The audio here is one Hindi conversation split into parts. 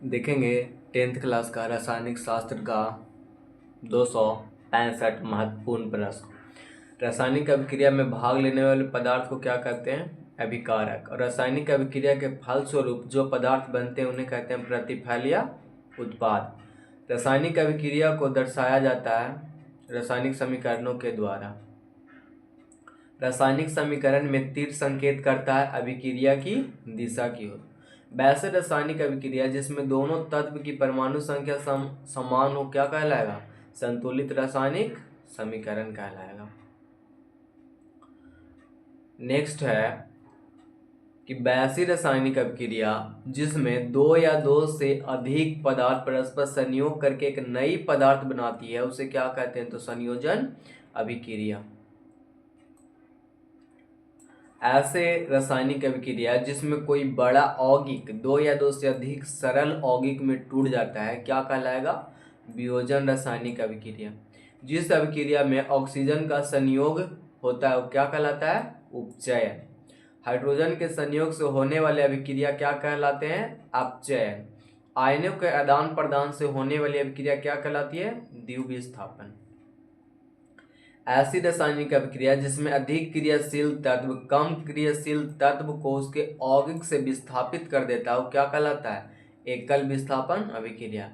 देखेंगे 10th क्लास का रासायनिक शास्त्र का 265 महत्वपूर्ण प्रश्न। रासायनिक अभिक्रिया में भाग लेने वाले पदार्थ को क्या कहते हैं? अभिकारक। और रासायनिक अभिक्रिया के फलस्वरूप जो पदार्थ बनते हैं उन्हें कहते हैं प्रतिफल या उत्पाद। रासायनिक अभिक्रिया को दर्शाया जाता है रासायनिक समीकरणों के द्वारा। रासायनिक समीकरण में तीर संकेत करता है अभिक्रिया की दिशा की ओर। वैसे रासायनिक अभिक्रिया जिसमें दोनों तत्व की परमाणु संख्या समान हो क्या कहलाएगा? संतुलित रासायनिक समीकरण कहलाएगा। नेक्स्ट है कि वैसी रासायनिक अभिक्रिया जिसमें दो या दो से अधिक पदार्थ परस्पर संयोग करके एक नई पदार्थ बनाती है उसे क्या कहते हैं? तो संयोजन अभिक्रिया। ऐसे रासायनिक अभिक्रिया जिसमें कोई बड़ा यौगिक दो या दो से अधिक सरल यौगिक में टूट जाता है क्या कहलाएगा? वियोजन रासायनिक अभिक्रिया। जिस अभिक्रिया में ऑक्सीजन का संयोग होता है वो क्या कहलाता है? उपचयन। हाइड्रोजन के संयोग से होने वाले अभिक्रिया क्या कहलाते हैं? अपचयन। आयनों के आदान प्रदान से होने वाली अभिक्रिया क्या कहलाती है? द्विविस्थापन। ऐसी रासायनिक अभिक्रिया जिसमें अधिक क्रियाशील तत्व कम क्रियाशील तत्व को उसके यौगिक से विस्थापित कर देता है वो क्या कहलाता है? एकल विस्थापन अभिक्रिया।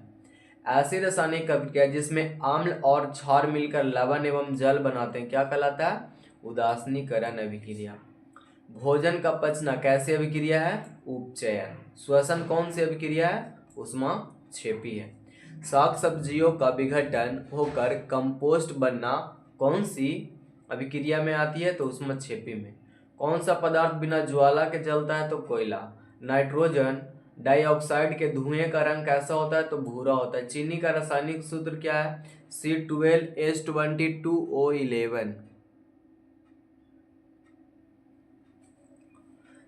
ऐसी रासायनिक अभिक्रिया जिसमें अम्ल और क्षार मिलकर लवण एवं जल बनाते हैं क्या कहलाता है? उदासीनीकरण अभिक्रिया। भोजन का पचना कैसी अभिक्रिया है? उपचयन। श्वसन कौन सी अभिक्रिया है? ऊष्माक्षेपी है। साग सब्जियों का विघटन होकर कंपोस्ट बनना कौन सी अभिक्रिया में आती है? तो ऊष्माक्षेपी में। कौन सा पदार्थ बिना ज्वाला के जलता है? तो कोयला। नाइट्रोजन डाइऑक्साइड के धुएं का रंग कैसा होता है? तो भूरा होता है। चीनी का रासायनिक सूत्र क्या है? C12H22O11।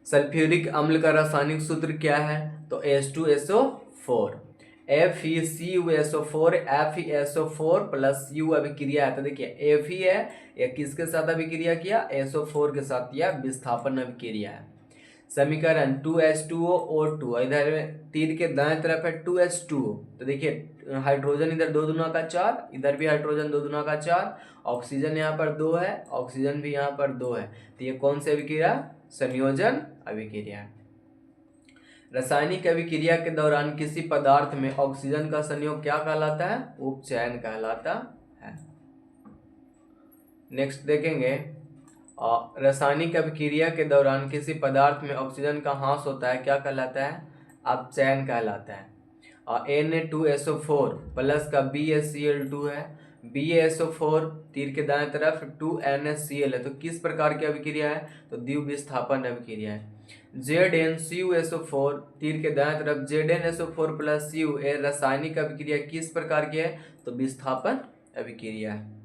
सल्फ्यूरिक अम्ल का रासायनिक सूत्र क्या है? तो H2SO4। FeCuSO4 FeSO4 plus U अभिक्रिया है। तो देखिए Fe है, यह किसके साथ अभिक्रिया किया? SO4 के साथ। यह विस्थापन अभिक्रिया है। समीकरण 2H2O, इधर तीर के दाएं तरफ है 2H2O। तो देखिए हाइड्रोजन इधर 2 दूना का 4, इधर भी हाइड्रोजन 2 दूना का 4, ऑक्सीजन यहाँ पर 2 है, ऑक्सीजन भी यहाँ पर 2 है। तो ये कौन सी अभिक्रिया? संयोजन अभिक्रिया। रासायनिक अभिक्रिया के दौरान किसी पदार्थ में ऑक्सीजन का संयोग क्या कहलाता है? उपचयन कहलाता है। नेक्स्ट देखेंगे रासायनिक अभिक्रिया के दौरान किसी पदार्थ में ऑक्सीजन का ह्रास होता है क्या कहलाता है? अपचयन कहलाता है। Na2SO4 प्लस का BaCl2 है, BaSO4 तीर के दाएं तरफ 2NaCl है। तो किस प्रकार की अभिक्रिया है? तो द्विविस्थापन अभिक्रिया है। ZnCuSO4 तीर के दाएं तरफ ZnSO4 प्लस Cu ये रासायनिक अभिक्रिया किस प्रकार की है? तो विस्थापन अभिक्रिया है।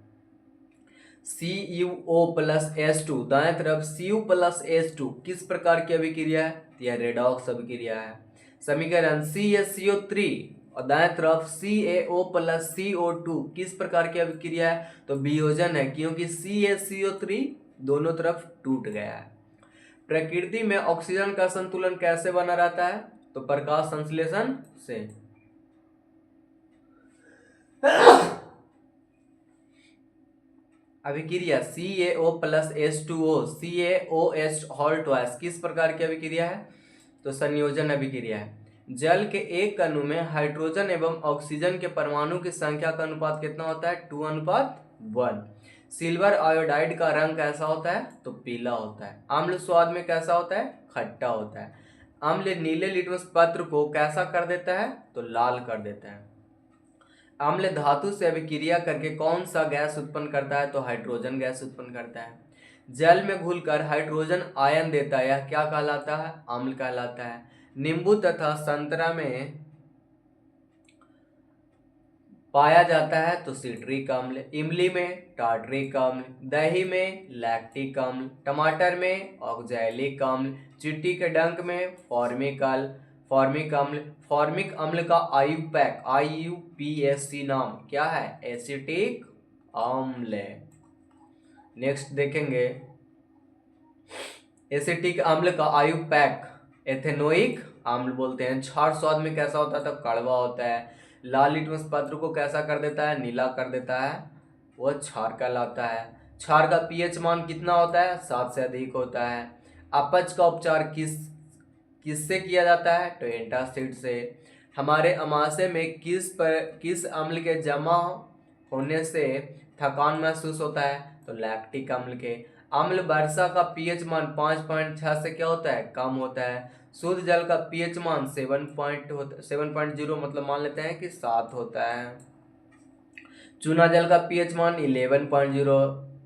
CuO प्लस H2 दाएं तरफ Cu प्लस H2 किस प्रकार की अभिक्रिया है? यह रेडॉक्स अभिक्रिया है। समीकरण CaCO3 और दाएं तरफ CaO प्लस CO2 किस प्रकार की अभिक्रिया है? तो वियोजन है, क्योंकि CaCO3 दोनों तरफ टूट गया है। प्रकृति में ऑक्सीजन का संतुलन कैसे बना रहता है? तो प्रकाश संश्लेषण से। अभिक्रिया CaO plus H2O CaOH whole twice किस प्रकार की अभिक्रिया है? तो संयोजन अभिक्रिया है। जल के एक अणु में हाइड्रोजन एवं ऑक्सीजन के परमाणु की संख्या का अनुपात कितना होता है? 2:1। सिल्वर आयोडाइड का रंग कैसा होता है? तो पीला होता है। अम्ल स्वाद में कैसा होता है? खट्टा होता है। अम्ल नीले लिटमस पत्र को कैसा कर देता है? तो लाल कर देता है। अम्ल धातु से अभिक्रिया करके कौन सा गैस उत्पन्न करता है? तो हाइड्रोजन गैस उत्पन्न करता है। जल में घुलकर हाइड्रोजन आयन देता है, यह क्या कहलाता है? अम्ल कहलाता है। नींबू तथा संतरा में पाया जाता है तो सिट्रिक अम्ल, इमली में टार्टरिक अम्ल, दही में लैक्टिक अम्ल, टमाटर में ऑक्जैलिक अम्ल, चिट्टी के डंक में फॉर्मिक अम्ल। फॉर्मिक अम्ल का आयुपैक IUPAC नाम क्या है? एसिटिक अम्ल। नेक्स्ट देखेंगे एसिटिक अम्ल का आयुपैक एथेनोइक अम्ल बोलते हैं। क्षार स्वाद में कैसा होता है? तो कड़वा होता है। लाल लिटमस पत्र को कैसा कर देता है? नीला कर देता है, वह क्षार कहलाता है। क्षार का पीएच मान कितना होता है? 7 से अधिक होता है। अपच का उपचार किससे किया जाता है? तो एंटासिड से। हमारे अमाशय में किस अम्ल के जमा होने से थकान महसूस होता है? तो लैक्टिक अम्ल के। अम्ल वर्षा का पीएच मान 5.6 से क्या होता है? कम होता है। शुद्ध जल का पीएच मान 7.0 मतलब मान लेते हैं कि 7 होता है। चूना जल का पीएच मान 11.0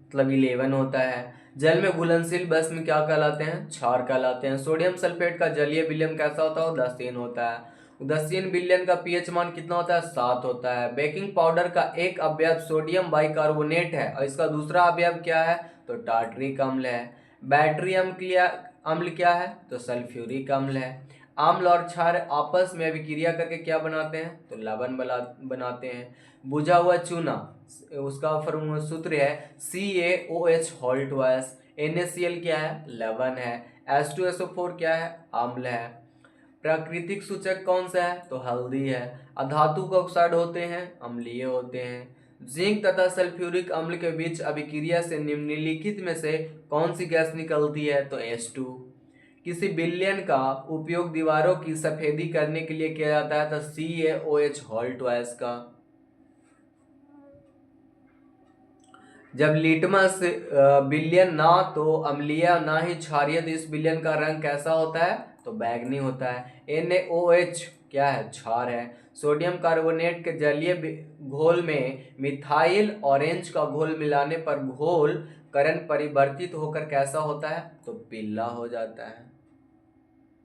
मतलब 11 होता है। जल में घुलनशील भस्म क्या कहलाते हैं? क्षार कहलाते हैं। सोडियम सल्फेट का जलीय विलयन कैसा होता है? उदासीन होता है। उदासीन विलयन का पीएच मान कितना होता है? 7 होता है। बेकिंग पाउडर का एक अवयव सोडियम बाइकार्बोनेट है और इसका दूसरा अवयव क्या है? तो टार्टरिक अम्ल है। बैटरी अम्ल क्या है? तो सल्फ्यूरिक अम्ल है। अम्ल और क्षार आपस में अभिक्रिया करके क्या बनाते हैं? तो लवण बनाते हैं। बुझा हुआ चूना, उसका फॉर्मूला सूत्र है CaOH हॉल्ट वाइस। NaCl क्या है? लवण है। H2SO4 क्या है? अम्ल है। प्राकृतिक सूचक कौन सा है? तो हल्दी है। अधातु का ऑक्साइड होते हैं, अम्लीय होते हैं। जिंक तथा सल्फ्यूरिक अम्ल के बीच अभिक्रिया से निम्नलिखित में से कौन सी गैस निकलती है? तो H2। किसी विलयन का उपयोग दीवारों की सफेदी करने के लिए किया जाता है? तो CaOH हॉल्ट वाइस का। जब लिटमस विलयन ना तो अम्लीय ना ही क्षारीय, तो इस विलयन का रंग कैसा होता है? तो बैंगनी होता है। NaOH क्या है? क्षार है। सोडियम कार्बोनेट के जलीय घोल में मिथाइल ऑरेंज का घोल मिलाने पर घोल करण परिवर्तित होकर कैसा होता है? तो पीला हो जाता है।